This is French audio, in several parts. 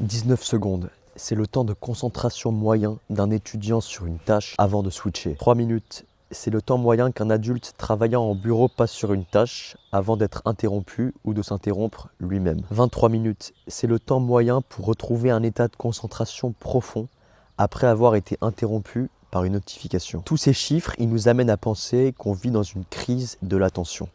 19 secondes, c'est le temps de concentration moyen d'un étudiant sur une tâche avant de switcher. 3 minutes, c'est le temps moyen qu'un adulte travaillant en bureau passe sur une tâche avant d'être interrompu ou de s'interrompre lui-même. 23 minutes, c'est le temps moyen pour retrouver un état de concentration profond après avoir été interrompu par une notification. Tous ces chiffres, ils nous amènent à penser qu'on vit dans une crise de l'attention.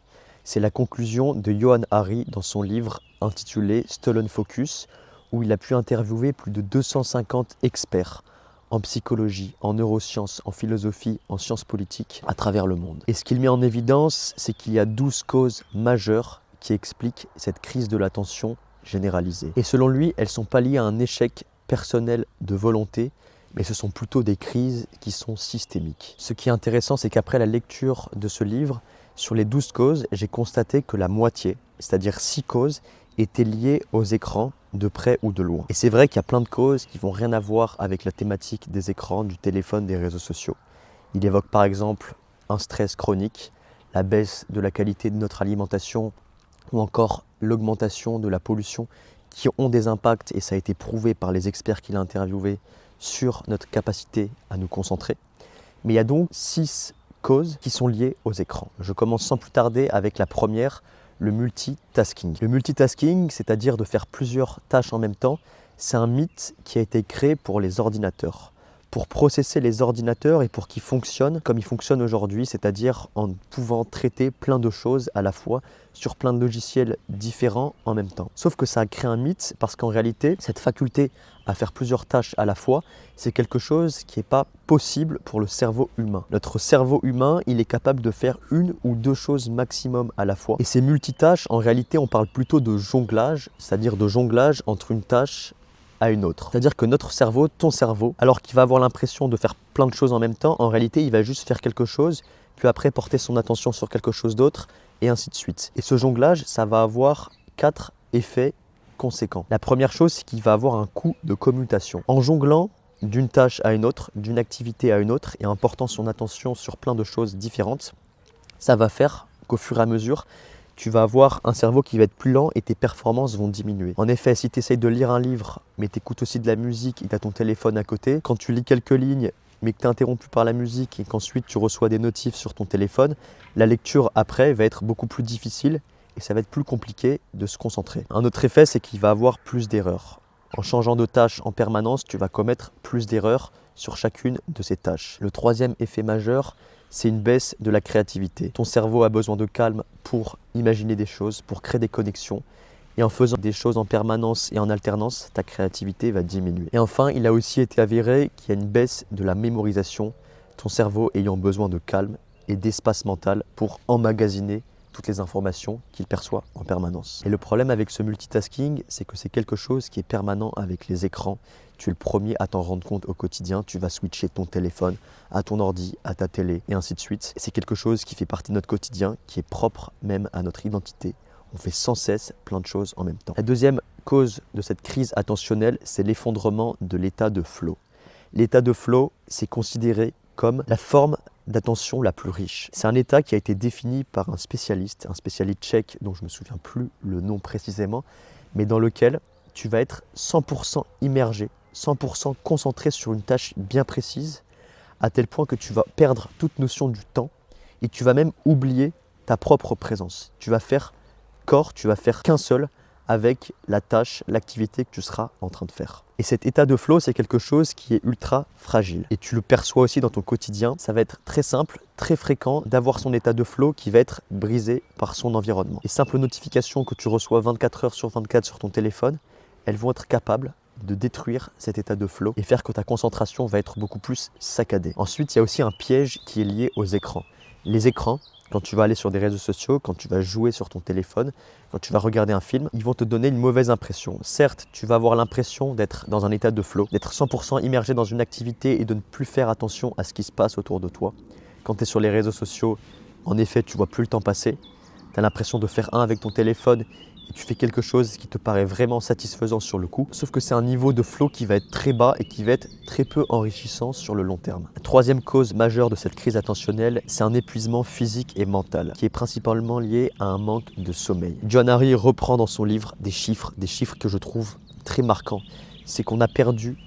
C'est la conclusion de Johan Hari dans son livre intitulé Stolen Focus, où il a pu interviewer plus de 250 experts en psychologie, en neurosciences, en philosophie, en sciences politiques à travers le monde. Et ce qu'il met en évidence, c'est qu'il y a 12 causes majeures qui expliquent cette crise de l'attention généralisée. Et selon lui, elles ne sont pas liées à un échec personnel de volonté, mais ce sont plutôt des crises qui sont systémiques. Ce qui est intéressant, c'est qu'après la lecture de ce livre, sur les 12 causes, j'ai constaté que la moitié, c'est-à-dire 6 causes, étaient liées aux écrans de près ou de loin. Et c'est vrai qu'il y a plein de causes qui n'ont rien à voir avec la thématique des écrans, du téléphone, des réseaux sociaux. Il évoque par exemple un stress chronique, la baisse de la qualité de notre alimentation ou encore l'augmentation de la pollution qui ont des impacts, et ça a été prouvé par les experts qu'il a interviewés, sur notre capacité à nous concentrer. Mais il y a donc 6 causes qui sont liées aux écrans. Je commence sans plus tarder avec la première, le multitasking. Le multitasking, c'est-à-dire de faire plusieurs tâches en même temps, c'est un mythe qui a été créé pour les ordinateurs. Pour processer les ordinateurs et pour qu'ils fonctionnent comme ils fonctionnent aujourd'hui, c'est-à-dire en pouvant traiter plein de choses à la fois sur plein de logiciels différents en même temps. Sauf que ça a créé un mythe parce qu'en réalité, cette faculté à faire plusieurs tâches à la fois, c'est quelque chose qui n'est pas possible pour le cerveau humain. Notre cerveau humain, il est capable de faire une ou deux choses maximum à la fois. Et ces multitâches, en réalité, on parle plutôt de jonglage, c'est-à-dire de jonglage entre une tâche à une autre. C'est-à-dire que notre cerveau, ton cerveau, alors qu'il va avoir l'impression de faire plein de choses en même temps, en réalité, il va juste faire quelque chose, puis après porter son attention sur quelque chose d'autre, et ainsi de suite. Et ce jonglage, ça va avoir 4 effets conséquents. La première chose, c'est qu'il va avoir un coût de commutation. En jonglant d'une tâche à une autre, d'une activité à une autre, et en portant son attention sur plein de choses différentes, ça va faire qu'au fur et à mesure, tu vas avoir un cerveau qui va être plus lent et tes performances vont diminuer. En effet, si tu essayes de lire un livre, mais tu écoutes aussi de la musique et tu as ton téléphone à côté, quand tu lis quelques lignes, mais que tu es interrompu par la musique et qu'ensuite tu reçois des notifs sur ton téléphone, la lecture après va être beaucoup plus difficile et ça va être plus compliqué de se concentrer. Un autre effet, c'est qu'il va avoir plus d'erreurs. En changeant de tâche en permanence, tu vas commettre plus d'erreurs sur chacune de ces tâches. Le troisième effet majeur, c'est une baisse de la créativité. Ton cerveau a besoin de calme pour imaginer des choses, pour créer des connexions. Et en faisant des choses en permanence et en alternance, ta créativité va diminuer. Et enfin, il a aussi été avéré qu'il y a une baisse de la mémorisation, ton cerveau ayant besoin de calme et d'espace mental pour emmagasiner toutes les informations qu'il perçoit en permanence. Et le problème avec ce multitasking, c'est que c'est quelque chose qui est permanent avec les écrans. Tu es le premier à t'en rendre compte au quotidien. Tu vas switcher ton téléphone à ton ordi, à ta télé et ainsi de suite. C'est quelque chose qui fait partie de notre quotidien, qui est propre même à notre identité. On fait sans cesse plein de choses en même temps. La deuxième cause de cette crise attentionnelle, c'est l'effondrement de l'état de flow. L'état de flow, c'est considéré comme la forme d'attention la plus riche. C'est un état qui a été défini par un spécialiste tchèque dont je ne me souviens plus le nom précisément, mais dans lequel tu vas être 100% immergé, 100% concentré sur une tâche bien précise, à tel point que tu vas perdre toute notion du temps et tu vas même oublier ta propre présence. Tu vas faire qu'un seul avec la tâche, l'activité que tu seras en train de faire. Et cet état de flow, c'est quelque chose qui est ultra fragile. Et tu le perçois aussi dans ton quotidien. Ça va être très simple, très fréquent d'avoir son état de flow qui va être brisé par son environnement. Les simples notifications que tu reçois 24 heures sur 24 sur ton téléphone, elles vont être capables de détruire cet état de flow et faire que ta concentration va être beaucoup plus saccadée. Ensuite, il y a aussi un piège qui est lié aux écrans. Les écrans, quand tu vas aller sur des réseaux sociaux, quand tu vas jouer sur ton téléphone, quand tu vas regarder un film, ils vont te donner une mauvaise impression. Certes, tu vas avoir l'impression d'être dans un état de flow, d'être 100% immergé dans une activité et de ne plus faire attention à ce qui se passe autour de toi. Quand tu es sur les réseaux sociaux, en effet, tu ne vois plus le temps passer. Tu as l'impression de faire un avec ton téléphone et tu fais quelque chose qui te paraît vraiment satisfaisant sur le coup. Sauf que c'est un niveau de flow qui va être très bas et qui va être très peu enrichissant sur le long terme. La troisième cause majeure de cette crise attentionnelle, c'est un épuisement physique et mental qui est principalement lié à un manque de sommeil. Johan Hari reprend dans son livre des chiffres que je trouve très marquants. c'est qu'on a perdu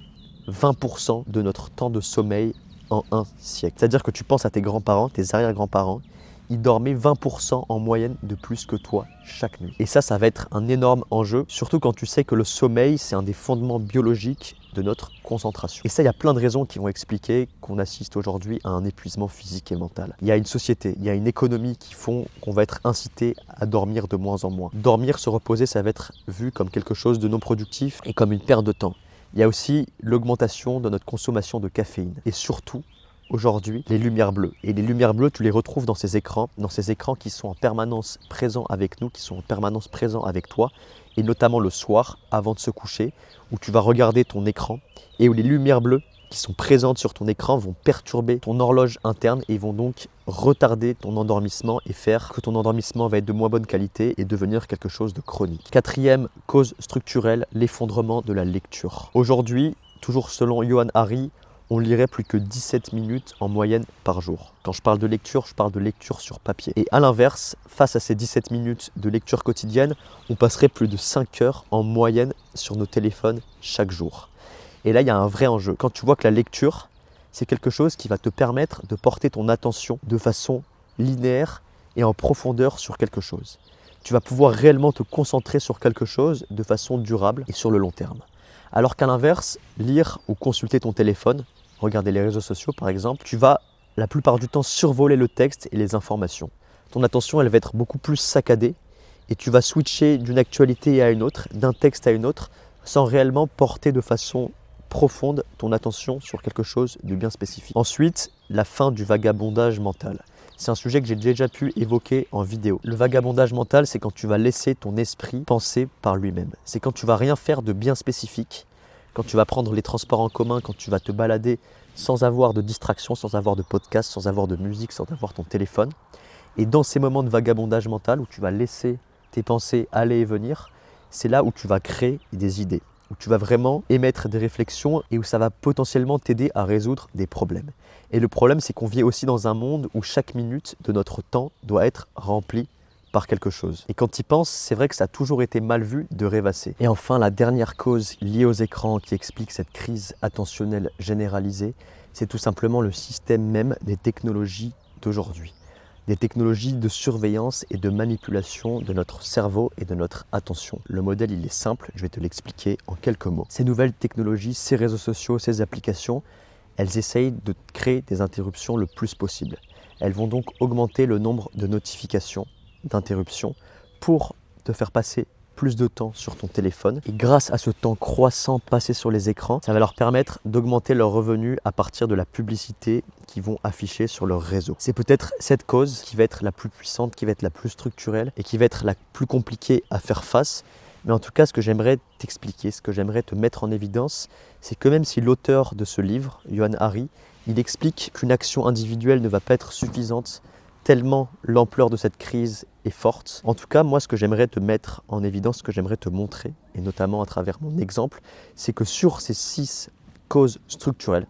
20% de notre temps de sommeil en un siècle. C'est-à-dire que tu penses à tes grands-parents, tes arrière-grands-parents, ils dormaient 20% en moyenne de plus que toi chaque nuit. Et ça va être un énorme enjeu, surtout quand tu sais que le sommeil, c'est un des fondements biologiques de notre concentration. Et ça, il y a plein de raisons qui vont expliquer qu'on assiste aujourd'hui à un épuisement physique et mental. Il y a une société, il y a une économie qui font qu'on va être incité à dormir de moins en moins. Dormir, se reposer, ça va être vu comme quelque chose de non productif et comme une perte de temps. Il y a aussi l'augmentation de notre consommation de caféine. Et surtout, aujourd'hui, les lumières bleues. Et les lumières bleues, tu les retrouves dans ces écrans qui sont en permanence présents avec nous, qui sont en permanence présents avec toi, et notamment le soir, avant de se coucher, où tu vas regarder ton écran et où les lumières bleues qui sont présentes sur ton écran vont perturber ton horloge interne et vont donc retarder ton endormissement et faire que ton endormissement va être de moins bonne qualité et devenir quelque chose de chronique. Quatrième cause structurelle, l'effondrement de la lecture. Aujourd'hui, toujours selon Johan Hari, on lirait plus que 17 minutes en moyenne par jour. Quand je parle de lecture, je parle de lecture sur papier. Et à l'inverse, face à ces 17 minutes de lecture quotidienne, on passerait plus de 5 heures en moyenne sur nos téléphones chaque jour. Et là, il y a un vrai enjeu. Quand tu vois que la lecture, c'est quelque chose qui va te permettre de porter ton attention de façon linéaire et en profondeur sur quelque chose. Tu vas pouvoir réellement te concentrer sur quelque chose de façon durable et sur le long terme. Alors qu'à l'inverse, lire ou consulter ton téléphone, regarder les réseaux sociaux par exemple, tu vas la plupart du temps survoler le texte et les informations. Ton attention, elle va être beaucoup plus saccadée et tu vas switcher d'une actualité à une autre, d'un texte à une autre, sans réellement porter de façon profonde ton attention sur quelque chose de bien spécifique. Ensuite, la fin du vagabondage mental. C'est un sujet que j'ai déjà pu évoquer en vidéo. Le vagabondage mental, c'est quand tu vas laisser ton esprit penser par lui-même. C'est quand tu vas rien faire de bien spécifique, quand tu vas prendre les transports en commun, quand tu vas te balader sans avoir de distraction, sans avoir de podcast, sans avoir de musique, sans avoir ton téléphone. Et dans ces moments de vagabondage mental où tu vas laisser tes pensées aller et venir, c'est là où tu vas créer des idées, où tu vas vraiment émettre des réflexions et où ça va potentiellement t'aider à résoudre des problèmes. Et le problème, c'est qu'on vit aussi dans un monde où chaque minute de notre temps doit être remplie par quelque chose. Et quand tu y penses, c'est vrai que ça a toujours été mal vu de rêvasser. Et enfin, la dernière cause liée aux écrans qui explique cette crise attentionnelle généralisée, c'est tout simplement le système même des technologies d'aujourd'hui. Des technologies de surveillance et de manipulation de notre cerveau et de notre attention. Le modèle, il est simple, je vais te l'expliquer en quelques mots. Ces nouvelles technologies, ces réseaux sociaux, ces applications, elles essayent de créer des interruptions le plus possible. Elles vont donc augmenter le nombre de notifications, d'interruptions, pour te faire passer plus de temps sur ton téléphone. Et grâce à ce temps croissant passé sur les écrans, ça va leur permettre d'augmenter leurs revenus à partir de la publicité qu'ils vont afficher sur leur réseau. C'est peut-être cette cause qui va être la plus puissante, qui va être la plus structurelle et qui va être la plus compliquée à faire face. Mais en tout cas, ce que j'aimerais t'expliquer, ce que j'aimerais te mettre en évidence, c'est que même si l'auteur de ce livre, Johan Hari, il explique qu'une action individuelle ne va pas être suffisante tellement l'ampleur de cette crise est forte. En tout cas, moi, ce que j'aimerais te mettre en évidence, ce que j'aimerais te montrer, et notamment à travers mon exemple, c'est que sur ces 6 causes structurelles,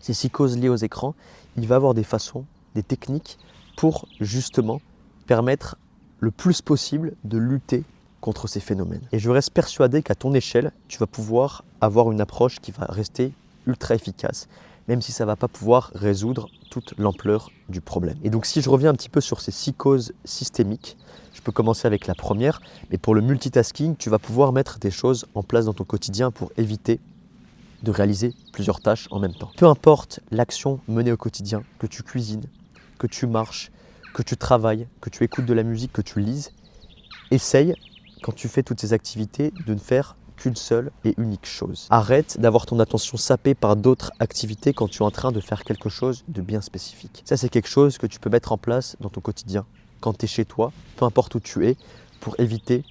ces 6 causes liées aux écrans, il va y avoir des façons, des techniques pour justement permettre le plus possible de lutter contre ces phénomènes. Et je reste persuadé qu'à ton échelle, tu vas pouvoir avoir une approche qui va rester ultra efficace, même si ça ne va pas pouvoir résoudre toute l'ampleur du problème. Et donc si je reviens un petit peu sur ces 6 causes systémiques, je peux commencer avec la première, mais pour le multitasking, tu vas pouvoir mettre des choses en place dans ton quotidien pour éviter de réaliser plusieurs tâches en même temps. Peu importe l'action menée au quotidien, que tu cuisines, que tu marches, que tu travailles, que tu écoutes de la musique, que tu lises, essaye, quand tu fais toutes ces activités, de ne faire qu'une seule et unique chose. Arrête d'avoir ton attention sapée par d'autres activités quand tu es en train de faire quelque chose de bien spécifique. Ça, c'est quelque chose que tu peux mettre en place dans ton quotidien, quand tu es chez toi, peu importe où tu es, pour éviter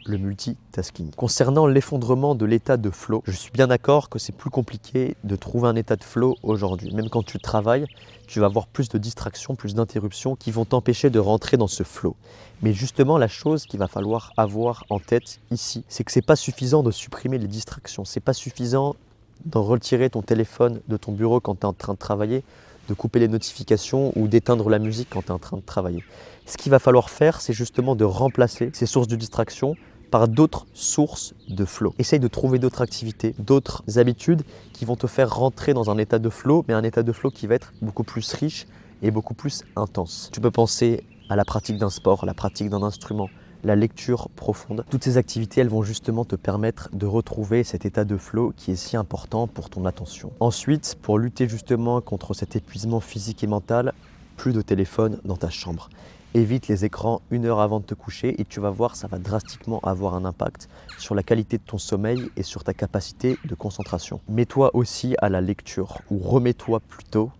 le multitasking. Concernant l'effondrement de l'état de flow, je suis bien d'accord que c'est plus compliqué de trouver un état de flow aujourd'hui. Même quand tu travailles, tu vas avoir plus de distractions, plus d'interruptions qui vont t'empêcher de rentrer dans ce flow. Mais justement, la chose qu'il va falloir avoir en tête ici, c'est que c'est pas suffisant de supprimer les distractions. C'est pas suffisant d'en retirer ton téléphone de ton bureau quand tu es en train de travailler, de couper les notifications ou d'éteindre la musique quand tu es en train de travailler. Ce qu'il va falloir faire, c'est justement de remplacer ces sources de distraction par d'autres sources de flow. Essaye de trouver d'autres activités, d'autres habitudes qui vont te faire rentrer dans un état de flow, mais un état de flow qui va être beaucoup plus riche et beaucoup plus intense. Tu peux penser à la pratique d'un sport, à la pratique d'un instrument, la lecture profonde. Toutes ces activités, elles vont justement te permettre de retrouver cet état de flow qui est si important pour ton attention. Ensuite, pour lutter justement contre cet épuisement physique et mental, plus de téléphone dans ta chambre. Évite les écrans 1 heure avant de te coucher et tu vas voir, ça va drastiquement avoir un impact sur la qualité de ton sommeil et sur ta capacité de concentration. Mets-toi aussi à la lecture ou remets-toi plutôt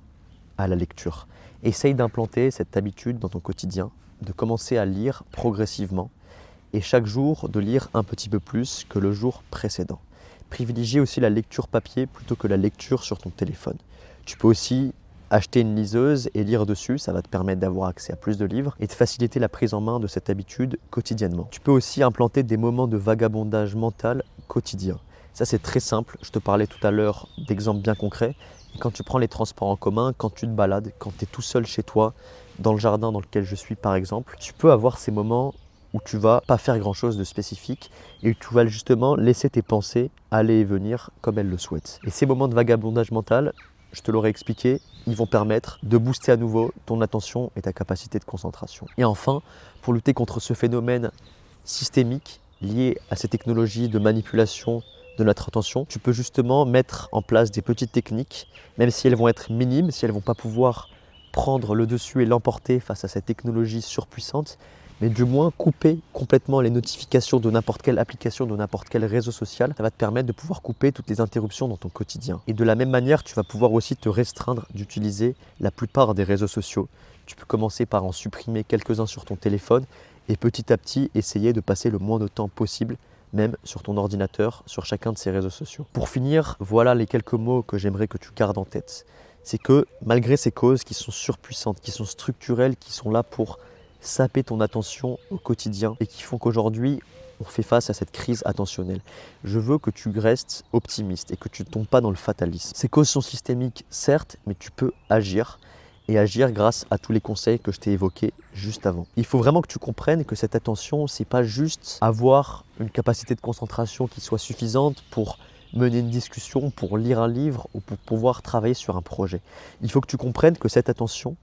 à la lecture. Essaye d'implanter cette habitude dans ton quotidien, de commencer à lire progressivement et chaque jour de lire un petit peu plus que le jour précédent. Privilégie aussi la lecture papier plutôt que la lecture sur ton téléphone. Tu peux aussi acheter une liseuse et lire dessus, ça va te permettre d'avoir accès à plus de livres et de faciliter la prise en main de cette habitude quotidiennement. Tu peux aussi implanter des moments de vagabondage mental quotidien. Ça c'est très simple, je te parlais tout à l'heure d'exemples bien concrets. Quand tu prends les transports en commun, quand tu te balades, quand tu es tout seul chez toi, dans le jardin dans lequel je suis par exemple, tu peux avoir ces moments où tu vas pas faire grand chose de spécifique et où tu vas justement laisser tes pensées aller et venir comme elles le souhaitent. Et ces moments de vagabondage mental, je te l'aurais expliqué, ils vont permettre de booster à nouveau ton attention et ta capacité de concentration. Et enfin, pour lutter contre ce phénomène systémique lié à ces technologies de manipulation de notre attention, tu peux justement mettre en place des petites techniques, même si elles vont être minimes, si elles ne vont pas pouvoir prendre le dessus et l'emporter face à cette technologie surpuissante, mais du moins couper complètement les notifications de n'importe quelle application, de n'importe quel réseau social. Ça va te permettre de pouvoir couper toutes les interruptions dans ton quotidien. Et de la même manière, tu vas pouvoir aussi te restreindre d'utiliser la plupart des réseaux sociaux. Tu peux commencer par en supprimer quelques-uns sur ton téléphone et petit à petit essayer de passer le moins de temps possible, même sur ton ordinateur, sur chacun de ces réseaux sociaux. Pour finir, voilà les quelques mots que j'aimerais que tu gardes en tête. C'est que malgré ces causes qui sont surpuissantes, qui sont structurelles, qui sont là pour saper ton attention au quotidien et qui font qu'aujourd'hui, on fait face à cette crise attentionnelle. Je veux que tu restes optimiste et que tu ne tombes pas dans le fatalisme. Ces causes sont systémiques, certes, mais tu peux agir et agir grâce à tous les conseils que je t'ai évoqués juste avant. Il faut vraiment que tu comprennes que cette attention, c'est pas juste avoir une capacité de concentration qui soit suffisante pour mener une discussion, pour lire un livre ou pour pouvoir travailler sur un projet. Il faut que tu comprennes que cette attention,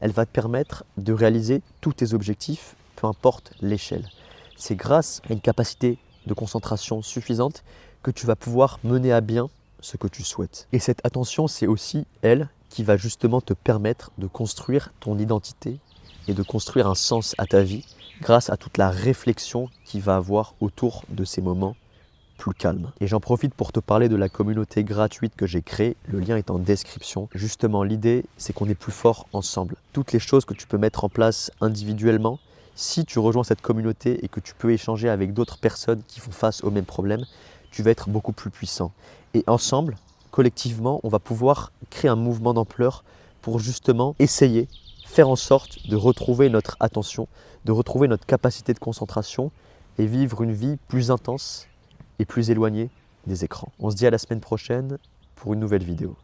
elle va te permettre de réaliser tous tes objectifs, peu importe l'échelle. C'est grâce à une capacité de concentration suffisante que tu vas pouvoir mener à bien ce que tu souhaites. Et cette attention, c'est aussi elle qui va justement te permettre de construire ton identité et de construire un sens à ta vie grâce à toute la réflexion qu'il va avoir autour de ces moments plus calme. Et j'en profite pour te parler de la communauté gratuite que j'ai créée. Le lien est en description. Justement, l'idée, c'est qu'on est plus fort ensemble. Toutes les choses que tu peux mettre en place individuellement, si tu rejoins cette communauté et que tu peux échanger avec d'autres personnes qui font face aux mêmes problèmes, tu vas être beaucoup plus puissant. Et ensemble, collectivement, on va pouvoir créer un mouvement d'ampleur pour justement essayer, faire en sorte de retrouver notre attention, de retrouver notre capacité de concentration et vivre une vie plus intense et plus éloigné des écrans. On se dit à la semaine prochaine pour une nouvelle vidéo.